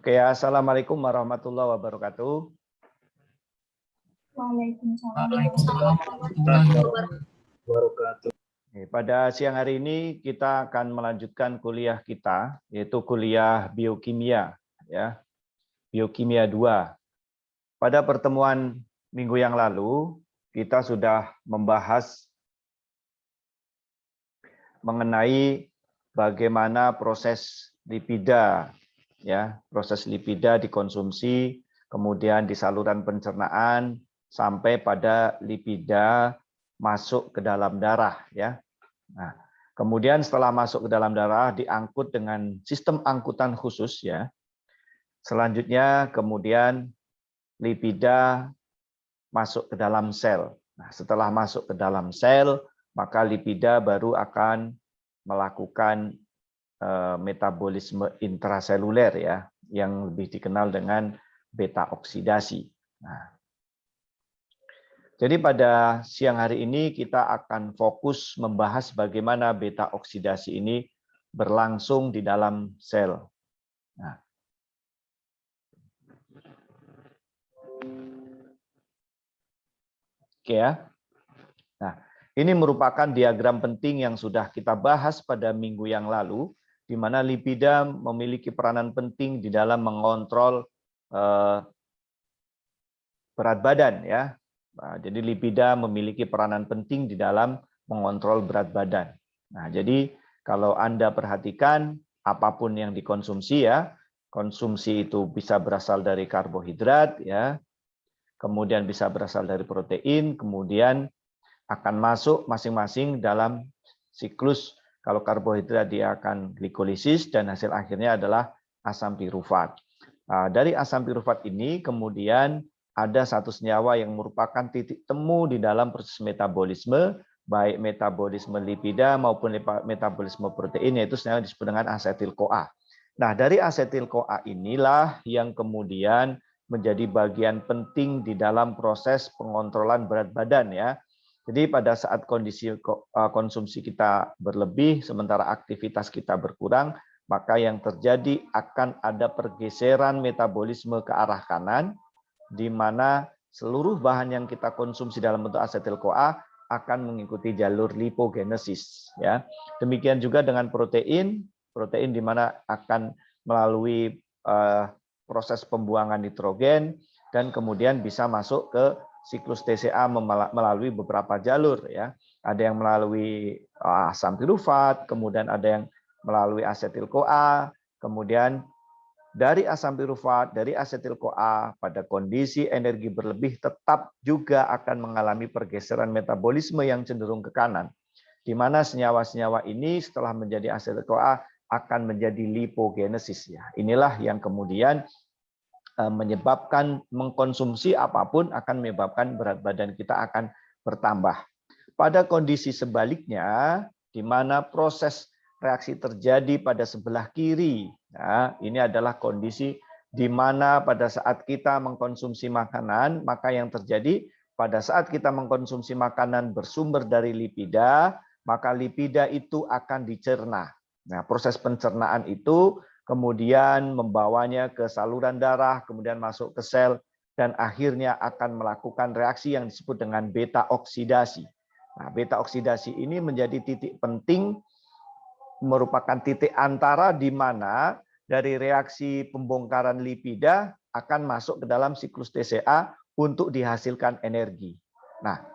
Oke, assalamualaikum warahmatullahi wabarakatuh. Waalaikumsalam Waalaikumsalam warahmatullahi warahmatullahi wabarakatuh. Pada siang hari ini kita akan melanjutkan kuliah kita, yaitu kuliah biokimia, ya, biokimia 2. Pada pertemuan minggu yang lalu kita sudah membahas mengenai bagaimana proses lipida, ya, proses lipida dikonsumsi, kemudian di saluran pencernaan sampai pada lipida masuk ke dalam darah, ya. Nah, kemudian setelah masuk ke dalam darah diangkut dengan sistem angkutan khusus, ya. Selanjutnya kemudian lipida masuk ke dalam sel. Nah, setelah masuk ke dalam sel, maka lipida baru akan melakukan metabolisme intraseluler, ya, yang lebih dikenal dengan beta oksidasi. Nah, jadi pada siang hari ini kita akan fokus membahas bagaimana beta oksidasi ini berlangsung di dalam sel. Nah, oke ya. Nah, ini merupakan diagram penting yang sudah kita bahas pada minggu yang lalu, di mana lipida memiliki peranan penting di dalam mengontrol berat badan, ya. Nah, jadi lipida memiliki peranan penting di dalam mengontrol berat badan. Nah, jadi kalau Anda perhatikan apapun yang dikonsumsi, ya, konsumsi itu bisa berasal dari karbohidrat, ya, kemudian bisa berasal dari protein, kemudian akan masuk masing-masing dalam siklus. Kalau karbohidrat dia akan glikolisis dan hasil akhirnya adalah asam pirufat. Nah, dari asam pirufat ini kemudian ada satu senyawa yang merupakan titik temu di dalam proses metabolisme, baik metabolisme lipida maupun metabolisme protein, yaitu senyawa disebut dengan asetil-CoA. Nah, dari asetil-CoA inilah yang kemudian menjadi bagian penting di dalam proses pengontrolan berat badan, ya. Jadi pada saat kondisi konsumsi kita berlebih, sementara aktivitas kita berkurang, maka yang terjadi akan ada pergeseran metabolisme ke arah kanan, di mana seluruh bahan yang kita konsumsi dalam bentuk asetil-CoA akan mengikuti jalur lipogenesis, ya. Demikian juga dengan protein di mana akan melalui proses pembuangan nitrogen dan kemudian bisa masuk ke siklus TCA melalui beberapa jalur, ya. Ada yang melalui asam pirufat, kemudian ada yang melalui asetil-CoA, kemudian dari asam pirufat, dari asetil-CoA pada kondisi energi berlebih tetap juga akan mengalami pergeseran metabolisme yang cenderung ke kanan, di mana senyawa-senyawa ini setelah menjadi asetil-CoA akan menjadi lipogenesis, ya. Inilah yang kemudian menyebabkan mengkonsumsi apapun akan menyebabkan berat badan kita akan bertambah. Pada kondisi sebaliknya, di mana proses reaksi terjadi pada sebelah kiri. Nah, ini adalah kondisi di mana pada saat kita mengkonsumsi makanan, maka yang terjadi pada saat kita mengkonsumsi makanan bersumber dari lipida, maka lipida itu akan dicerna. Nah, proses pencernaan itu kemudian membawanya ke saluran darah, kemudian masuk ke sel, dan akhirnya akan melakukan reaksi yang disebut dengan beta oksidasi. Nah, beta oksidasi ini menjadi titik penting, merupakan titik antara di mana dari reaksi pembongkaran lipida akan masuk ke dalam siklus TCA untuk dihasilkan energi. Nah,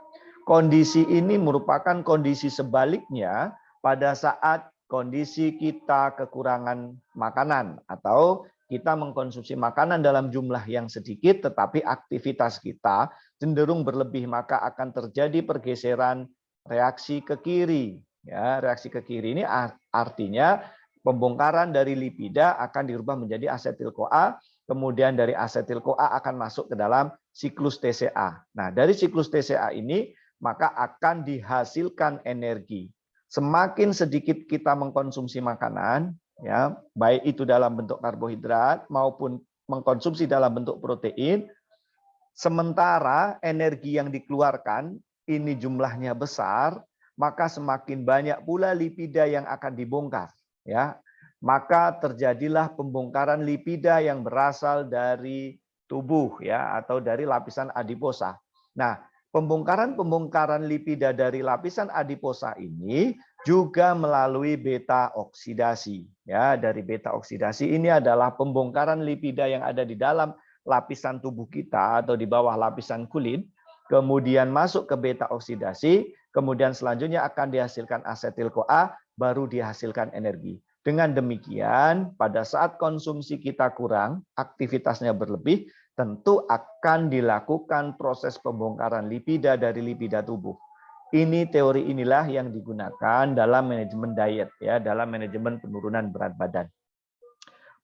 kondisi ini merupakan kondisi sebaliknya pada saat kondisi kita kekurangan makanan atau kita mengkonsumsi makanan dalam jumlah yang sedikit tetapi aktivitas kita cenderung berlebih, maka akan terjadi pergeseran reaksi ke kiri. Ya, reaksi ke kiri ini artinya pembongkaran dari lipida akan dirubah menjadi asetil-CoA, kemudian dari asetil-CoA akan masuk ke dalam siklus TCA. Nah, dari siklus TCA ini maka akan dihasilkan energi. Semakin sedikit kita mengkonsumsi makanan, ya, baik itu dalam bentuk karbohidrat maupun mengkonsumsi dalam bentuk protein, sementara energi yang dikeluarkan ini jumlahnya besar, maka semakin banyak pula lipida yang akan dibongkar, ya. maka terjadilah pembongkaran lipida yang berasal dari tubuh ya atau dari lapisan adiposa. Nah, pembongkaran lipida dari lapisan adiposa ini juga melalui beta oksidasi. Ya, dari beta oksidasi ini adalah pembongkaran lipida yang ada di dalam lapisan tubuh kita atau di bawah lapisan kulit, kemudian masuk ke beta oksidasi, kemudian selanjutnya akan dihasilkan asetil-CoA, baru dihasilkan energi. Dengan demikian, pada saat konsumsi kita kurang, aktivitasnya berlebih, tentu akan dilakukan proses pembongkaran lipida dari lipida tubuh. Ini teori inilah yang digunakan dalam manajemen diet ya, dalam manajemen penurunan berat badan.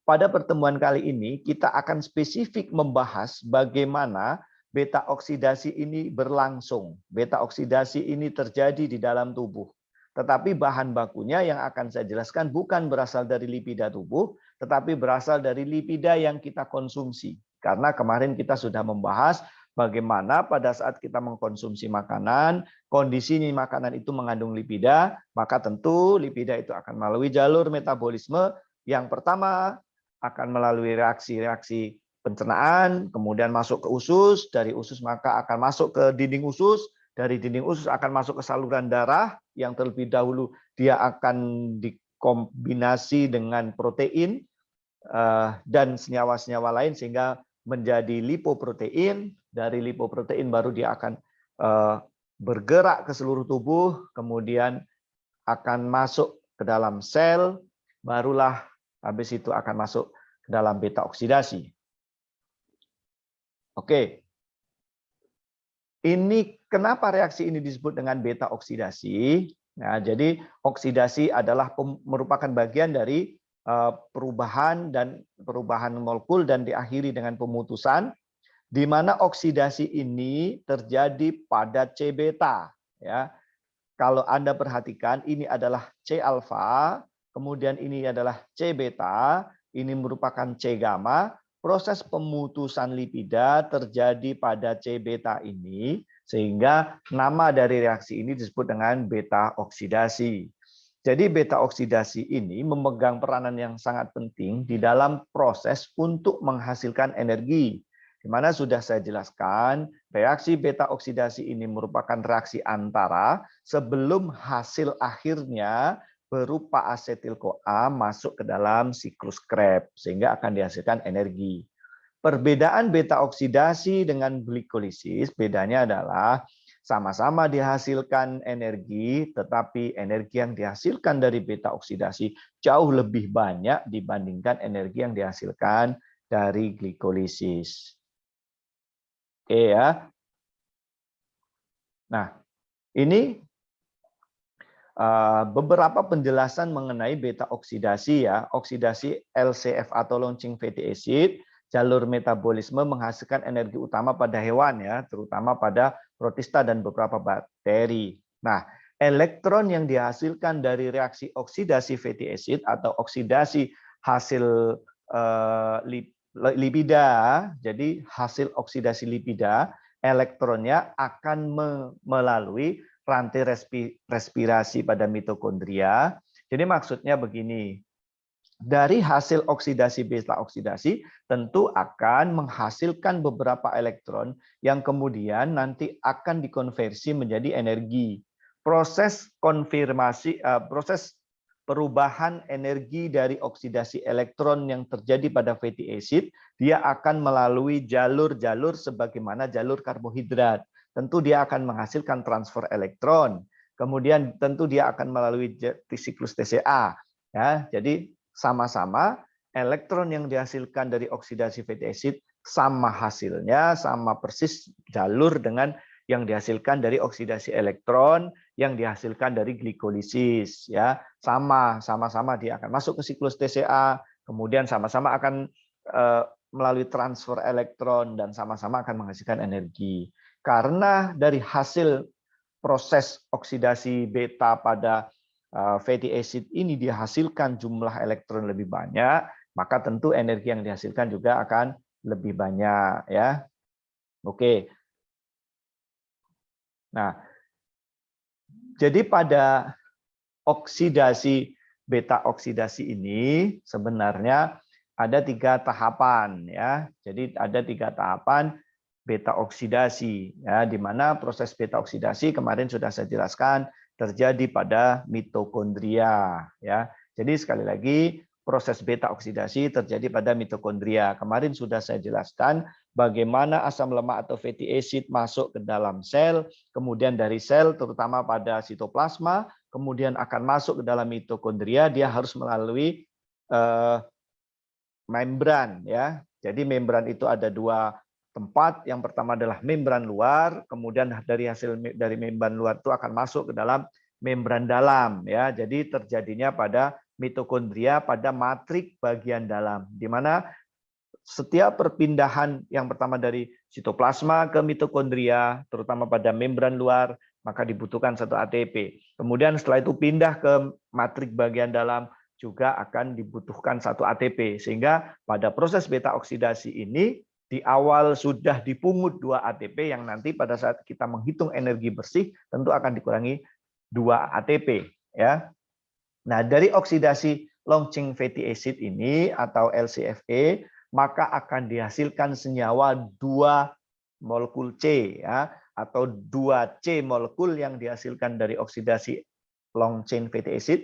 Pada pertemuan kali ini kita akan spesifik membahas bagaimana beta oksidasi ini berlangsung. Beta oksidasi ini terjadi di dalam tubuh. Tetapi bahan bakunya yang akan saya jelaskan bukan berasal dari lipida tubuh, tetapi berasal dari lipida yang kita konsumsi. Karena kemarin kita sudah membahas bagaimana pada saat kita mengkonsumsi makanan, kondisi makanan itu mengandung lipida, maka tentu lipida itu akan melalui jalur metabolisme. Yang pertama akan melalui reaksi-reaksi pencernaan, kemudian masuk ke usus, dari usus maka akan masuk ke dinding usus, dari dinding usus akan masuk ke saluran darah, yang terlebih dahulu dia akan dikombinasi dengan protein dan senyawa-senyawa lain sehingga menjadi lipoprotein. Dari lipoprotein baru dia akan bergerak ke seluruh tubuh, kemudian akan masuk ke dalam sel, barulah habis itu akan masuk ke dalam beta oksidasi. Oke. Ini kenapa reaksi ini disebut dengan beta oksidasi? Nah, jadi oksidasi adalah merupakan bagian dari perubahan molekul dan diakhiri dengan pemutusan, di mana oksidasi ini terjadi pada C beta ya. Kalau Anda perhatikan ini adalah C alfa, kemudian ini adalah C beta, ini merupakan C gamma. Proses pemutusan lipida terjadi pada C beta ini, sehingga nama dari reaksi ini disebut dengan beta oksidasi. Jadi beta oksidasi ini memegang peranan yang sangat penting di dalam proses untuk menghasilkan energi. Di mana sudah saya jelaskan, reaksi beta oksidasi ini merupakan reaksi antara sebelum hasil akhirnya berupa asetil-CoA masuk ke dalam siklus Krebs sehingga akan dihasilkan energi. Perbedaan beta oksidasi dengan glikolisis bedanya adalah sama-sama dihasilkan energi, tetapi energi yang dihasilkan dari beta oksidasi jauh lebih banyak dibandingkan energi yang dihasilkan dari glikolisis. Oke ya. Nah, ini beberapa penjelasan mengenai beta oksidasi ya. Oksidasi LCF atau launching fatty acid, jalur metabolisme menghasilkan energi utama pada hewan ya, terutama pada protista dan beberapa bakteri. Nah, elektron yang dihasilkan dari reaksi oksidasi fatty acid atau oksidasi hasil lipida, jadi hasil oksidasi lipida, elektronnya akan melalui rantai respirasi pada mitokondria. Jadi maksudnya begini, dari hasil oksidasi beta oksidasi tentu akan menghasilkan beberapa elektron yang kemudian nanti akan dikonversi menjadi energi. Proses perubahan energi dari oksidasi elektron yang terjadi pada fatty acid, dia akan melalui jalur-jalur sebagaimana jalur karbohidrat. Tentu dia akan menghasilkan transfer elektron. Kemudian tentu dia akan melalui siklus TCA. Ya, jadi sama-sama elektron yang dihasilkan dari oksidasi fatty acid sama hasilnya, sama persis jalur dengan yang dihasilkan dari oksidasi elektron yang dihasilkan dari glikolisis. Ya, sama-sama dia akan masuk ke siklus TCA, kemudian sama-sama akan melalui transfer elektron dan sama-sama akan menghasilkan energi. Karena dari hasil proses oksidasi beta pada fatty acid ini dihasilkan jumlah elektron lebih banyak, maka tentu energi yang dihasilkan juga akan lebih banyak ya. Oke. Nah, jadi pada oksidasi beta oksidasi ini sebenarnya ada 3 tahapan ya. Jadi ada 3 tahapan beta oksidasi ya, di mana proses beta oksidasi kemarin sudah saya jelaskan terjadi pada mitokondria ya. Jadi sekali lagi proses beta oksidasi terjadi pada mitokondria. Kemarin sudah saya jelaskan bagaimana asam lemak atau fatty acid masuk ke dalam sel, kemudian dari sel terutama pada sitoplasma, kemudian akan masuk ke dalam mitokondria, dia harus melalui membran ya. Jadi membran itu ada 2 tempat. Yang pertama adalah membran luar, kemudian dari membran luar itu akan masuk ke dalam membran dalam ya. Jadi terjadinya pada mitokondria pada matrik bagian dalam, di mana setiap perpindahan yang pertama dari sitoplasma ke mitokondria, terutama pada membran luar, maka dibutuhkan 1 ATP. Kemudian setelah itu pindah ke matrik bagian dalam, juga akan dibutuhkan 1 ATP. Sehingga pada proses beta oksidasi ini, di awal sudah dipungut 2 ATP, yang nanti pada saat kita menghitung energi bersih, tentu akan dikurangi 2 ATP. Ya. Nah, dari oksidasi long chain fatty acid ini atau LCFA, maka akan dihasilkan senyawa 2 molekul C ya, atau 2C molekul yang dihasilkan dari oksidasi long chain fatty acid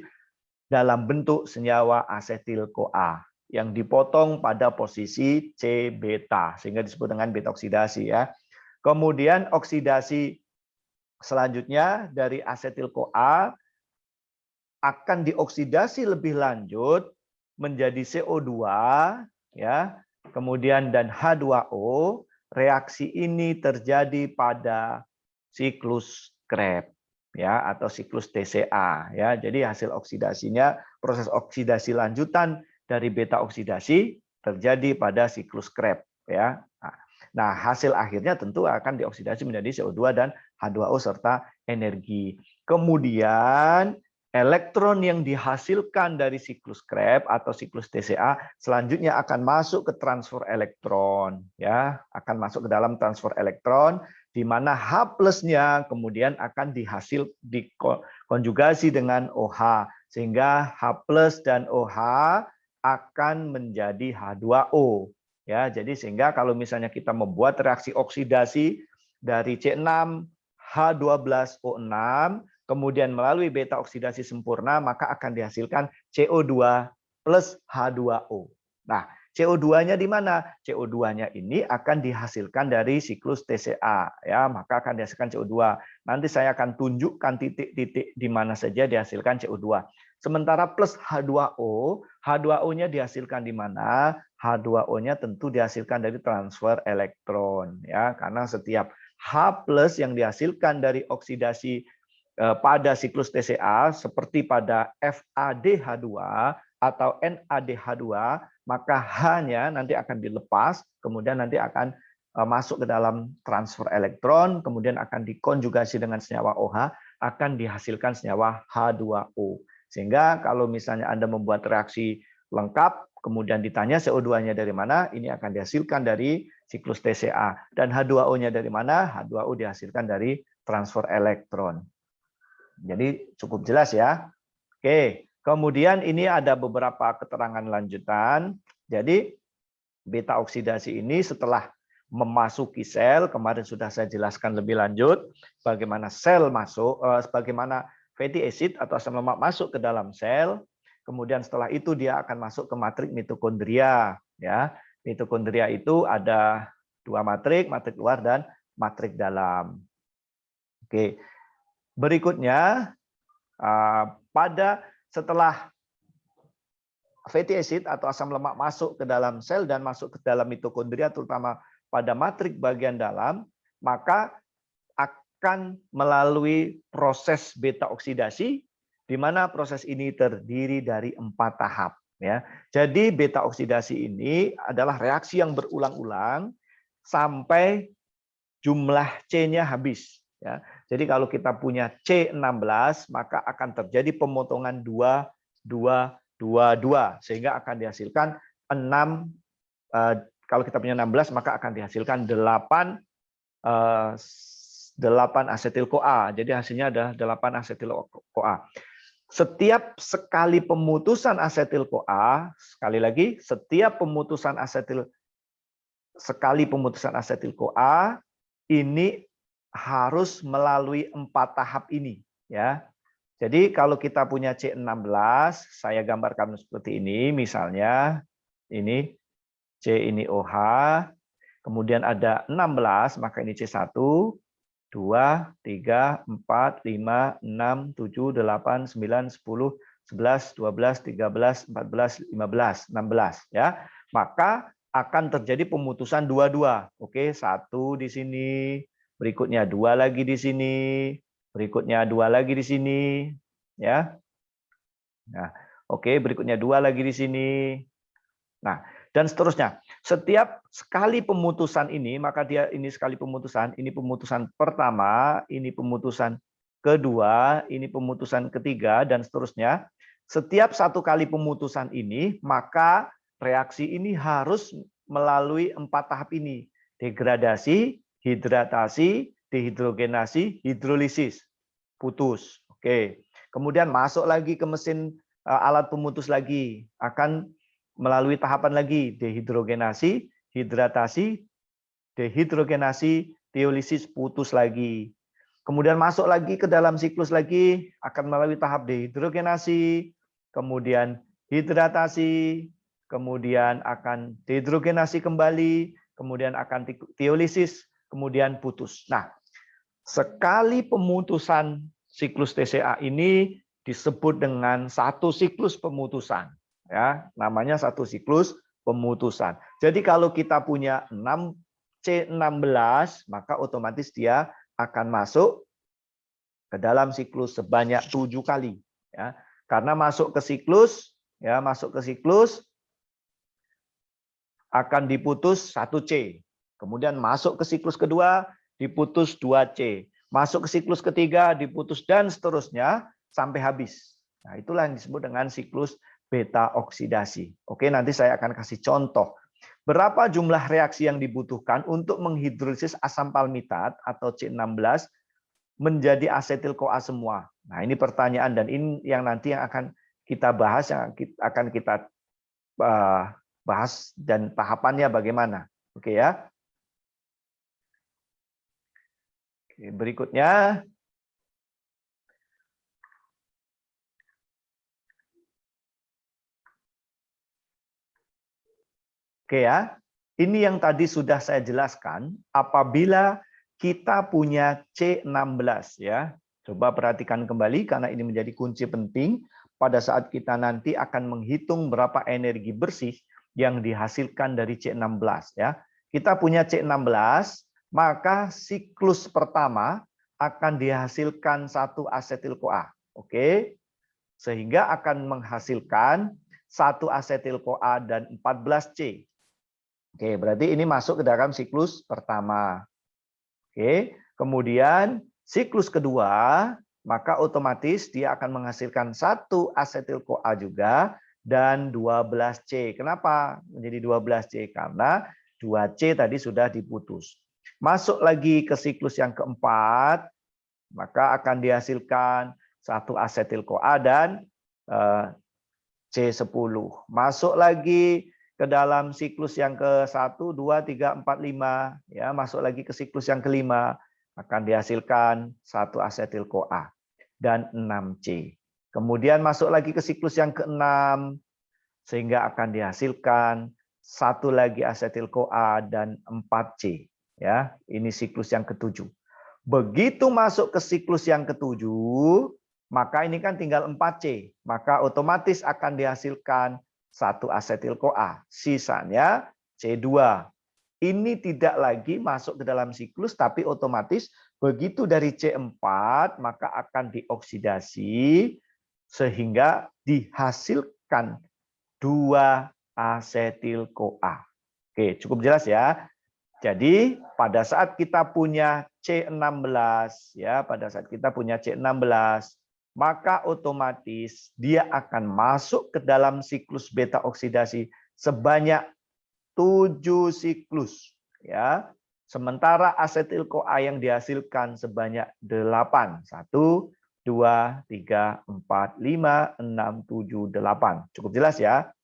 dalam bentuk senyawa asetil-CoA yang dipotong pada posisi C beta sehingga disebut dengan beta oksidasi ya. Kemudian oksidasi selanjutnya dari asetil-CoA akan dioksidasi lebih lanjut menjadi CO2 ya, kemudian dan H2O. Reaksi ini terjadi pada siklus Krebs ya, atau siklus TCA ya. Jadi hasil oksidasinya, proses oksidasi lanjutan dari beta oksidasi terjadi pada siklus Krebs ya. Nah, hasil akhirnya tentu akan dioksidasi menjadi CO2 dan H2O serta energi. Kemudian elektron yang dihasilkan dari siklus Krebs atau siklus TCA selanjutnya akan masuk ke transfer elektron ya, akan masuk ke dalam transfer elektron di mana H plusnya kemudian akan dikonjugasi dengan OH sehingga H plus dan OH akan menjadi H2O ya. Jadi sehingga kalau misalnya kita membuat reaksi oksidasi dari C6 H12O6 kemudian melalui beta oksidasi sempurna, maka akan dihasilkan CO2 plus H2O. Nah, CO2-nya di mana? CO2-nya ini akan dihasilkan dari siklus TCA, ya, maka akan dihasilkan CO2. Nanti saya akan tunjukkan titik-titik di mana saja dihasilkan CO2. Sementara plus H2O, H2O-nya dihasilkan di mana? H2O-nya tentu dihasilkan dari transfer elektron, ya, karena setiap H plus yang dihasilkan dari oksidasi pada siklus TCA seperti pada FADH2 atau NADH2, maka H-nya nanti akan dilepas, kemudian nanti akan masuk ke dalam transfer elektron, kemudian akan dikonjugasi dengan senyawa OH, akan dihasilkan senyawa H2O. Sehingga kalau misalnya Anda membuat reaksi lengkap, kemudian ditanya CO2-nya dari mana, ini akan dihasilkan dari siklus TCA. Dan H2O-nya dari mana? H2O dihasilkan dari transfer elektron. Jadi cukup jelas ya. Oke, kemudian ini ada beberapa keterangan lanjutan. Jadi beta oksidasi ini setelah memasuki sel, kemarin sudah saya jelaskan lebih lanjut bagaimana sel masuk, bagaimana fatty acid atau asam lemak masuk ke dalam sel. Kemudian setelah itu dia akan masuk ke matrik mitokondria. Ya, mitokondria itu ada 2 matrik luar dan matrik dalam. Oke. Berikutnya, pada setelah fatty acid atau asam lemak masuk ke dalam sel dan masuk ke dalam mitokondria, terutama pada matrik bagian dalam, maka akan melalui proses beta oksidasi, di mana proses ini terdiri dari 4 tahap. Ya. Jadi beta oksidasi ini adalah reaksi yang berulang-ulang sampai jumlah C-nya habis. Ya. Jadi kalau kita punya C16, maka akan terjadi pemotongan 2, 2, 2, 2. Sehingga akan dihasilkan 6, kalau kita punya 16, maka akan dihasilkan 8 asetil-CoA. Jadi hasilnya adalah 8 asetil-CoA. Setiap sekali pemutusan asetil-CoA, sekali lagi, setiap sekali pemutusan asetil-CoA ini harus melalui 4 tahap ini, ya. Jadi kalau kita punya C16, saya gambarkan seperti ini, misalnya ini C ini OH, kemudian ada 16, maka ini C1, 2, 3, 4, 5, 6, 7, 8, 9, 10, 11, 12, 13, 14, 15, 16, ya. Maka akan terjadi pemutusan dua-dua. Oke, 1 di sini, berikutnya 2 lagi di sini, berikutnya 2 lagi di sini, ya. Nah, oke, berikutnya 2 lagi di sini. Nah, dan seterusnya. Setiap sekali pemutusan ini, maka dia ini sekali pemutusan, ini pemutusan pertama, ini pemutusan kedua, ini pemutusan ketiga, dan seterusnya. Setiap satu kali pemutusan ini, maka reaksi ini harus melalui 4 tahap ini. Degradasi, hidratasi, dehidrogenasi, hidrolisis. Putus. Oke. Kemudian masuk lagi ke mesin alat pemutus lagi. Akan melalui tahapan lagi, dehidrogenasi, hidratasi, dehidrogenasi, diolisis, putus lagi. Kemudian masuk lagi ke dalam siklus lagi, akan melalui tahap dehidrogenasi, kemudian hidratasi, kemudian akan dehidrogenasi kembali, kemudian akan diolisis, kemudian putus. Nah, sekali pemutusan siklus TCA ini disebut dengan satu siklus pemutusan. Ya, namanya satu siklus pemutusan. Jadi kalau kita punya 6 C16, maka otomatis dia akan masuk ke dalam siklus sebanyak 7 kali, ya. Karena masuk ke siklus, ya, masuk ke siklus akan diputus 1C. Kemudian masuk ke siklus kedua diputus 2C. Masuk ke siklus ketiga diputus dan seterusnya sampai habis. Nah, itulah yang disebut dengan siklus beta oksidasi. Oke, nanti saya akan kasih contoh. Berapa jumlah reaksi yang dibutuhkan untuk menghidrolisis asam palmitat atau C16 menjadi asetil-CoA semua? Nah, ini pertanyaan dan ini yang nanti yang akan kita bahas, yang akan kita bahas dan tahapannya bagaimana. Oke ya. Oke, berikutnya. Oke ya, ini yang tadi sudah saya jelaskan, apabila kita punya C16 ya. Coba perhatikan kembali karena ini menjadi kunci penting pada saat kita nanti akan menghitung berapa energi bersih yang dihasilkan dari C16 ya. Kita punya C16, maka siklus pertama akan dihasilkan 1 asetil-CoA. Oke. Sehingga akan menghasilkan 1 asetil-CoA dan 14C. Oke, berarti ini masuk ke dalam siklus pertama. Oke, kemudian siklus kedua, maka otomatis dia akan menghasilkan 1 asetil-CoA juga dan 12C. Kenapa menjadi 12C? Karena 2C tadi sudah diputus. Masuk lagi ke siklus yang keempat, maka akan dihasilkan 1 asetil-CoA dan C10. Masuk lagi ke dalam siklus yang ke-1, 2, 3, 4, 5. Ya, masuk lagi ke siklus yang kelima, akan dihasilkan 1 asetil-CoA dan 6C. Kemudian masuk lagi ke siklus yang ke-6, sehingga akan dihasilkan 1 lagi asetil-CoA dan 4C. Ya, ini siklus yang ke-7. Begitu masuk ke siklus yang ke-7, maka ini kan tinggal 4C. Maka otomatis akan dihasilkan 1 asetil-CoA. Sisanya C2. Ini tidak lagi masuk ke dalam siklus, tapi otomatis begitu dari C4, maka akan dioksidasi sehingga dihasilkan 2 asetil-CoA. Oke, cukup jelas ya. Jadi pada saat kita punya C16, ya, pada saat kita punya C16, maka otomatis dia akan masuk ke dalam siklus beta oksidasi sebanyak 7 siklus, ya. Sementara asetil-CoA yang dihasilkan sebanyak 8. 1, 2, 3, 4, 5, 6, 7, 8. Cukup jelas ya?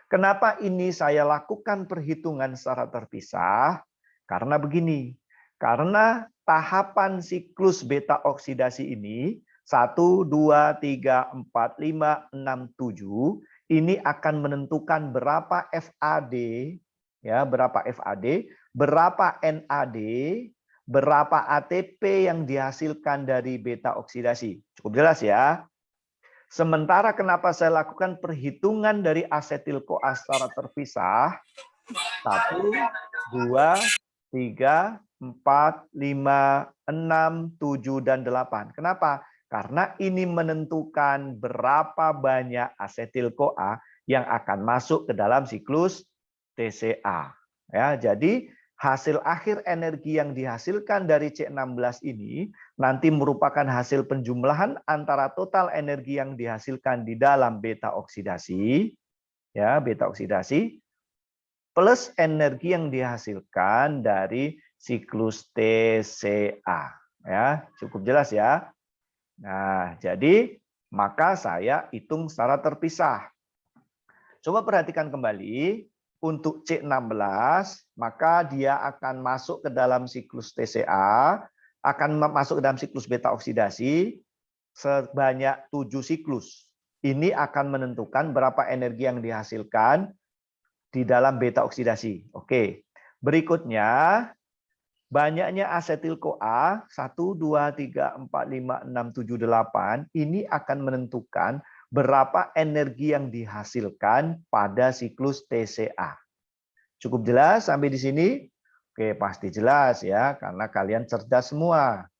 Kenapa ini saya lakukan perhitungan secara terpisah? Karena begini, karena tahapan siklus beta oksidasi ini 1, 2, 3, 4, 5, 6, 7 ini akan menentukan berapa FAD, ya, berapa FAD, berapa NAD, berapa ATP yang dihasilkan dari beta oksidasi. Cukup jelas ya? Sementara kenapa saya lakukan perhitungan dari asetil-CoA secara terpisah, 1, 2, 3, 4, 5, 6, 7, dan 8. Kenapa? Karena ini menentukan berapa banyak asetil-CoA yang akan masuk ke dalam siklus TCA. Ya, jadi hasil akhir energi yang dihasilkan dari C16 ini nanti merupakan hasil penjumlahan antara total energi yang dihasilkan di dalam beta oksidasi, ya, beta oksidasi, plus energi yang dihasilkan dari siklus TCA. Ya, cukup jelas ya. Nah, jadi maka saya hitung secara terpisah. Coba perhatikan kembali. Untuk C16, maka dia akan masuk ke dalam siklus TCA, akan masuk ke dalam siklus beta oksidasi sebanyak 7 siklus. Ini akan menentukan berapa energi yang dihasilkan di dalam beta oksidasi. Oke. Berikutnya, banyaknya asetil-CoA 1, 2, 3, 4, 5, 6, 7, 8 ini akan menentukan berapa energi yang dihasilkan pada siklus TCA. Cukup jelas sampai di sini? Oke, pasti jelas ya, karena kalian cerdas semua.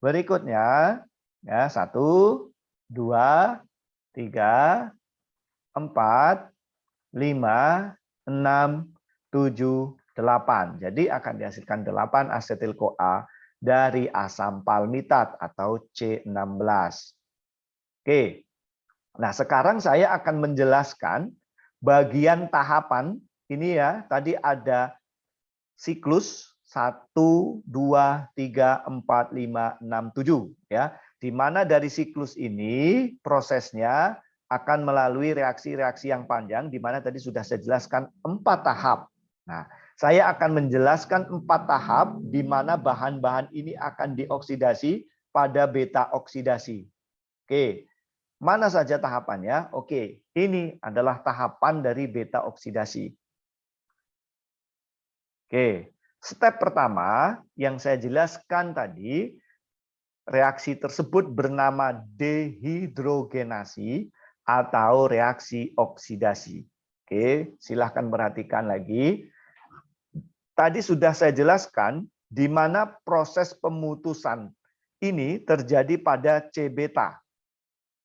Berikutnya, ya, 1, 2, 3, 4, 5, 6, 7, 8. Jadi akan dihasilkan 8 asetil-CoA dari asam palmitat atau C16. Oke. Nah, sekarang saya akan menjelaskan bagian tahapan ini ya. Tadi ada siklus 1, 2, 3, 4, 5, 6, 7 ya. Di mana dari siklus ini prosesnya akan melalui reaksi-reaksi yang panjang di mana tadi sudah saya jelaskan 4 tahap. Nah, saya akan menjelaskan 4 tahap di mana bahan-bahan ini akan dioksidasi pada beta oksidasi. Oke. Mana saja tahapannya? Oke, ini adalah tahapan dari beta oksidasi. Oke, step pertama yang saya jelaskan tadi, reaksi tersebut bernama dehidrogenasi atau reaksi oksidasi. Oke, silahkan perhatikan lagi. Tadi sudah saya jelaskan di mana proses pemutusan ini terjadi pada C-beta.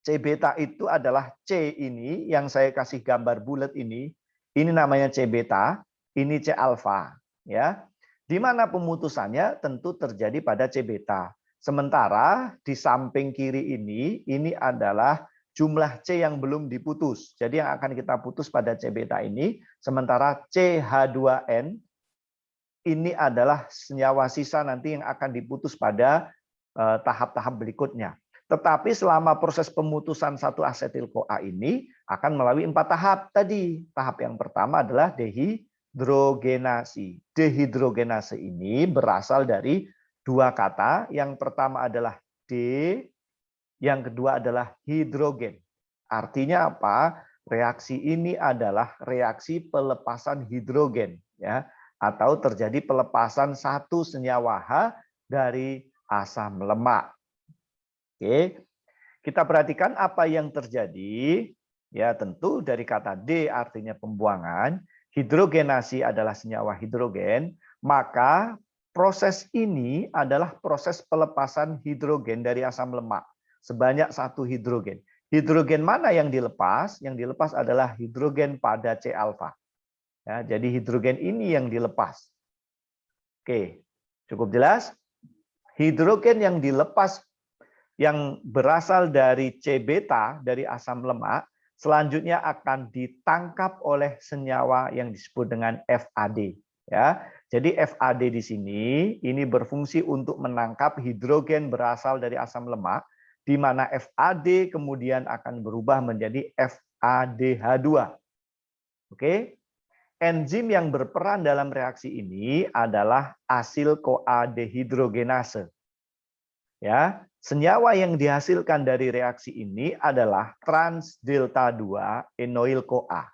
C-beta itu adalah C ini yang saya kasih gambar bulat ini namanya C-beta, ini C-alfa, ya. Di mana pemutusannya tentu terjadi pada C-beta. Sementara di samping kiri ini adalah jumlah C yang belum diputus. Jadi yang akan kita putus pada C-beta ini, sementara CH2N ini adalah senyawa sisa nanti yang akan diputus pada tahap-tahap berikutnya. Tetapi selama proses pemutusan satu asetil-CoA ini akan melalui 4 tahap tadi. Tahap yang pertama adalah dehidrogenasi. Dehidrogenasi ini berasal dari 2 kata. Yang pertama adalah D, yang kedua adalah hidrogen. Artinya apa? Reaksi ini adalah reaksi pelepasan hidrogen, ya, atau terjadi pelepasan satu senyawa H dari asam lemak. Oke, kita perhatikan apa yang terjadi. Ya, tentu dari kata D artinya pembuangan, hidrogenasi adalah senyawa hidrogen, maka proses ini adalah proses pelepasan hidrogen dari asam lemak sebanyak 1 hidrogen. Hidrogen mana yang dilepas? Yang dilepas adalah hidrogen pada C-alfa. Ya, jadi hidrogen ini yang dilepas. Oke, cukup jelas? Hidrogen yang dilepas yang berasal dari C-beta, dari asam lemak, selanjutnya akan ditangkap oleh senyawa yang disebut dengan FAD. Ya, jadi FAD di sini ini berfungsi untuk menangkap hidrogen berasal dari asam lemak di mana FAD kemudian akan berubah menjadi FADH2. Oke. Enzim yang berperan dalam reaksi ini adalah asil-CoA dehidrogenase. Ya, senyawa yang dihasilkan dari reaksi ini adalah trans delta 2 enoil CoA.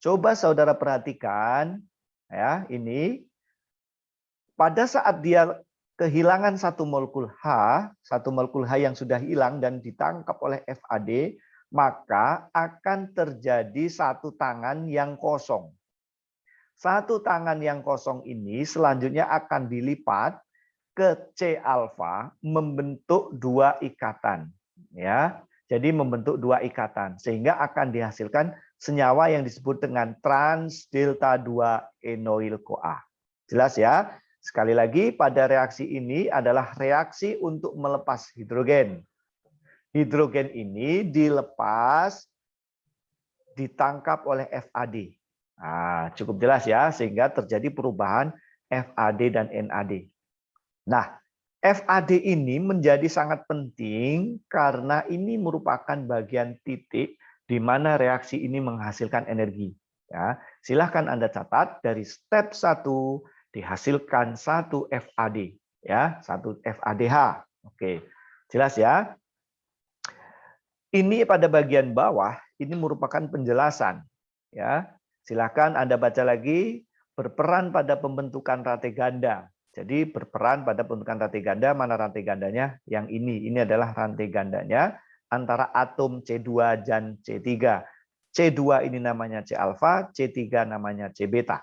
Coba saudara perhatikan ya, ini pada saat dia kehilangan satu molekul H yang sudah hilang dan ditangkap oleh FAD, maka akan terjadi satu tangan yang kosong. Satu tangan yang kosong ini selanjutnya akan dilipat ke C alfa membentuk dua ikatan. Ya, jadi membentuk dua ikatan sehingga akan dihasilkan senyawa yang disebut dengan trans delta 2 enoil CoA. Jelas ya? Sekali lagi, pada reaksi ini adalah reaksi untuk melepas hidrogen. Hidrogen ini dilepas, ditangkap oleh FAD. Nah, cukup jelas ya, sehingga terjadi perubahan FAD dan NAD. Nah, FAD ini menjadi sangat penting karena ini merupakan bagian titik di mana reaksi ini menghasilkan energi. Ya, silahkan Anda catat dari step 1 dihasilkan 1 FAD, ya, 1 FADH. Oke, jelas ya. Ini pada bagian bawah ini merupakan penjelasan, ya. Silakan Anda baca lagi, berperan pada pembentukan rantai ganda. Jadi berperan pada pembentukan rantai ganda, mana rantai gandanya? Yang ini adalah rantai gandanya antara atom C2 dan C3. C2 ini namanya C alfa, C3 namanya C beta.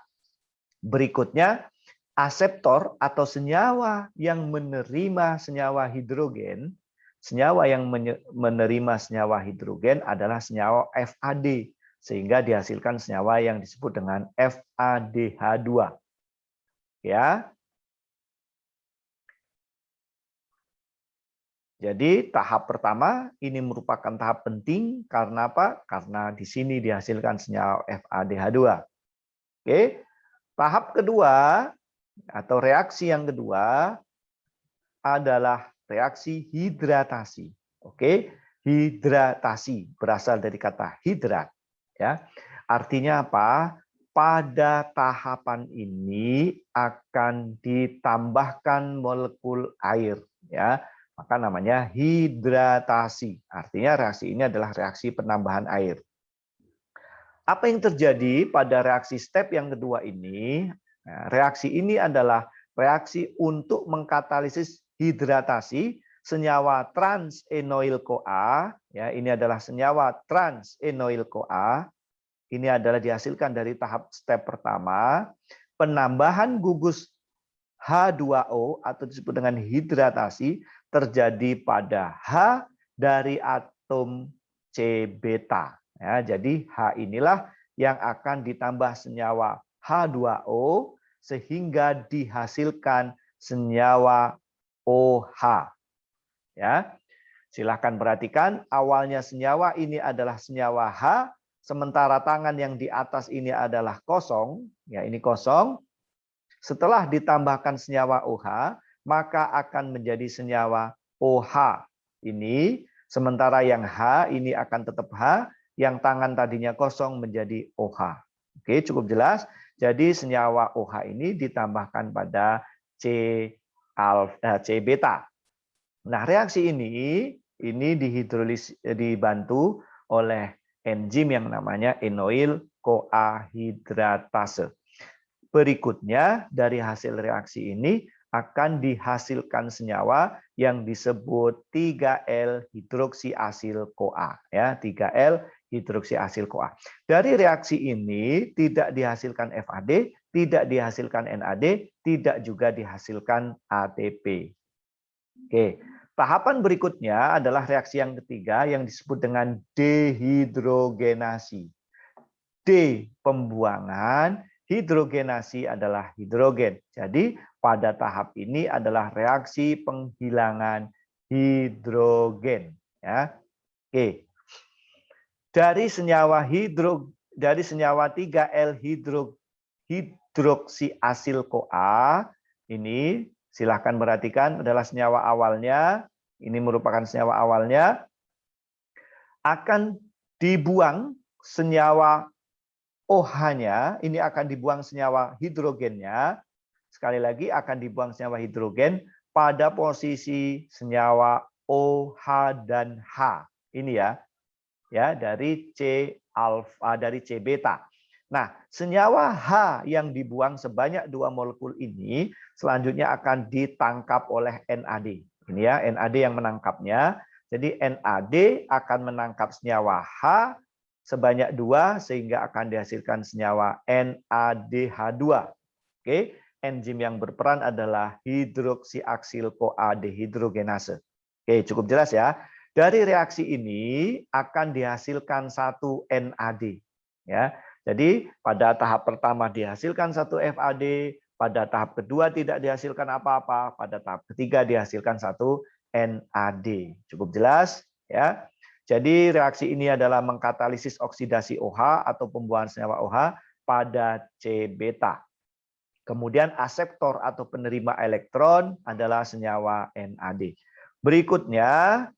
Berikutnya, aseptor atau senyawa yang menerima senyawa hidrogen, adalah senyawa FAD, sehingga dihasilkan senyawa yang disebut dengan FADH2. Ya. Jadi tahap pertama ini merupakan tahap penting karena apa? Karena di sini dihasilkan senyawa FADH2. Oke. Tahap kedua atau reaksi yang kedua adalah reaksi hidratasi. Oke, hidratasi berasal dari kata hidrat, ya. Artinya apa? Pada tahapan ini akan ditambahkan molekul air, ya. Maka namanya hidratasi. Artinya reaksi ini adalah reaksi penambahan air. Apa yang terjadi pada reaksi step yang kedua ini? Nah, reaksi ini adalah reaksi untuk mengkatalisis hidratasi senyawa trans enoil CoA. Ya, ini adalah senyawa trans enoil CoA. Ini adalah dihasilkan dari tahap step pertama, penambahan gugus H2O atau disebut dengan hidratasi terjadi pada H dari atom C beta. Ya, jadi H inilah yang akan ditambah senyawa H2O sehingga dihasilkan senyawa OH. Ya, silahkan perhatikan awalnya senyawa ini adalah senyawa H, sementara tangan yang di atas ini adalah kosong. Ya, ini kosong. Setelah ditambahkan senyawa OH, maka akan menjadi senyawa OH. Ini sementara yang H ini akan tetap H. Yang tangan tadinya kosong menjadi OH. Oke, cukup jelas. Jadi senyawa OH ini ditambahkan pada C beta. Nah, reaksi ini dibantu oleh enzim yang namanya enoil CoA hidratase. Berikutnya dari hasil reaksi ini akan dihasilkan senyawa yang disebut 3L hidroksiasil CoA, ya, 3L hidroksiasil CoA. Dari reaksi ini tidak dihasilkan FAD, tidak dihasilkan NAD, tidak juga dihasilkan ATP. Oke, tahapan berikutnya adalah reaksi yang ketiga yang disebut dengan dehidrogenasi. D, pembuangan, hidrogenasi adalah hidrogen. Jadi pada tahap ini adalah reaksi penghilangan hidrogen. Ya, oke. Dari senyawa 3L hidroksiasil CoA ini silahkan perhatikan adalah senyawa awalnya ini merupakan senyawa awalnya, akan dibuang senyawa OH-nya, ini akan dibuang senyawa hidrogennya. Sekali lagi akan dibuang senyawa hidrogen pada posisi senyawa OH dan H. Ini ya dari C alfa dari C beta. Nah, senyawa H yang dibuang sebanyak 2 molekul ini selanjutnya akan ditangkap oleh NAD. Ini ya, NAD yang menangkapnya. Jadi NAD akan menangkap senyawa H sebanyak 2 sehingga akan dihasilkan senyawa NADH2. Oke, enzim yang berperan adalah hidroksiaksil-CoA dehidrogenase. Oke, cukup jelas ya. Dari reaksi ini akan dihasilkan satu NAD. Ya, jadi pada tahap pertama dihasilkan satu FAD, pada tahap kedua tidak dihasilkan apa-apa, pada tahap ketiga dihasilkan satu NAD. Cukup jelas ya. Jadi reaksi ini adalah mengkatalisis oksidasi OH atau pembuangan senyawa OH pada C beta. Kemudian aseptor atau penerima elektron adalah senyawa NAD. Berikutnya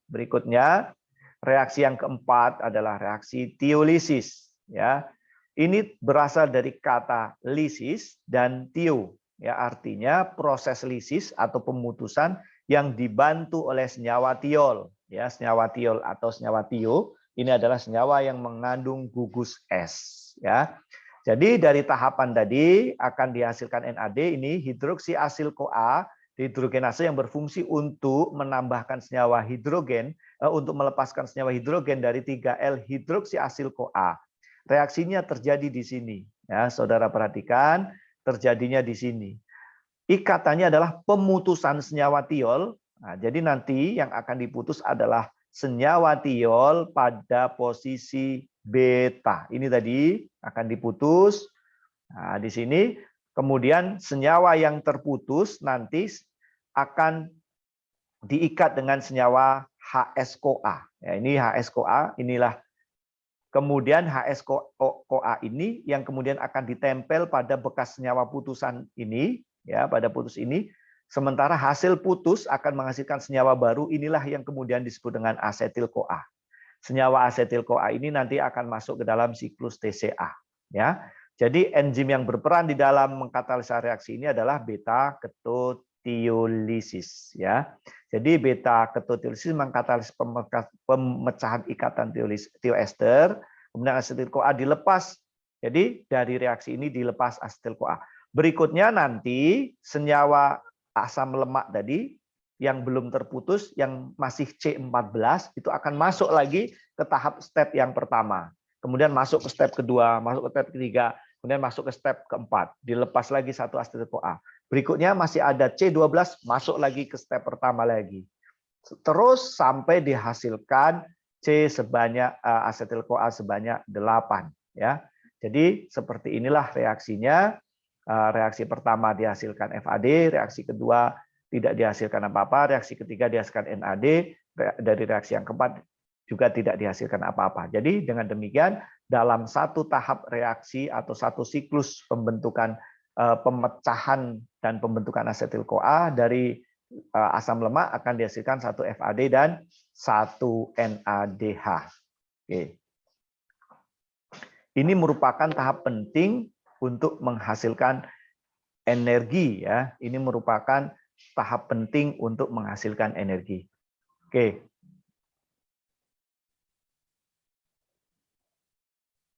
reaksi yang keempat adalah reaksi tiolisis ya. Ini berasal dari kata lisis dan tio ya, artinya proses lisis atau pemutusan yang dibantu oleh senyawa tiol ya. Senyawa tiol atau senyawa tio ini adalah senyawa yang mengandung gugus es ya. Jadi dari tahapan tadi akan dihasilkan NAD, ini hidroksiasil-CoA dehidrogenase yang berfungsi untuk menambahkan senyawa hidrogen, untuk melepaskan senyawa hidrogen dari 3L hidroksiasil-CoA. Reaksinya terjadi di sini. Ya, saudara perhatikan, terjadinya di sini. Ikatannya adalah pemutusan senyawa tiol. Nah, jadi nanti yang akan diputus adalah senyawa tiol pada posisi beta. Ini tadi akan diputus. Nah, di sini kemudian senyawa yang terputus nanti akan diikat dengan senyawa HS-CoA. Ya, ini HS-CoA, inilah kemudian HS-CoA ini yang kemudian akan ditempel pada bekas senyawa putusan ini, ya, pada putus ini. Sementara hasil putus akan menghasilkan senyawa baru, inilah yang kemudian disebut dengan asetil-CoA. Senyawa asetil-CoA ini nanti akan masuk ke dalam siklus TCA. Ya, jadi enzim yang berperan di dalam mengkatalisa reaksi ini adalah beta-ketotiolisis. Ya, jadi beta-ketotiolisis mengkatalisis pemecahan ikatan tioester, kemudian asetil-CoA dilepas. Jadi dari reaksi ini dilepas asetil-CoA. Berikutnya nanti senyawa asam lemak tadi yang belum terputus, yang masih C14, itu akan masuk lagi ke tahap step yang pertama. Kemudian masuk ke step kedua, masuk ke step ketiga, kemudian masuk ke step keempat. Dilepas lagi satu asetil-CoA. Berikutnya masih ada C12, masuk lagi ke step pertama lagi. Terus sampai dihasilkan C sebanyak asetil-CoA sebanyak 8. Ya. Jadi seperti inilah reaksinya. Reaksi pertama dihasilkan FAD, reaksi kedua tidak dihasilkan apa-apa, reaksi ketiga dihasilkan NAD, dari reaksi yang keempat juga tidak dihasilkan apa-apa. Jadi dengan demikian dalam satu tahap reaksi atau satu siklus pembentukan pemecahan dan pembentukan asetil-CoA dari asam lemak akan dihasilkan satu FAD dan satu NADH. Oke. Ini merupakan tahap penting untuk menghasilkan energi ya. Ini merupakan tahap penting untuk menghasilkan energi. Oke.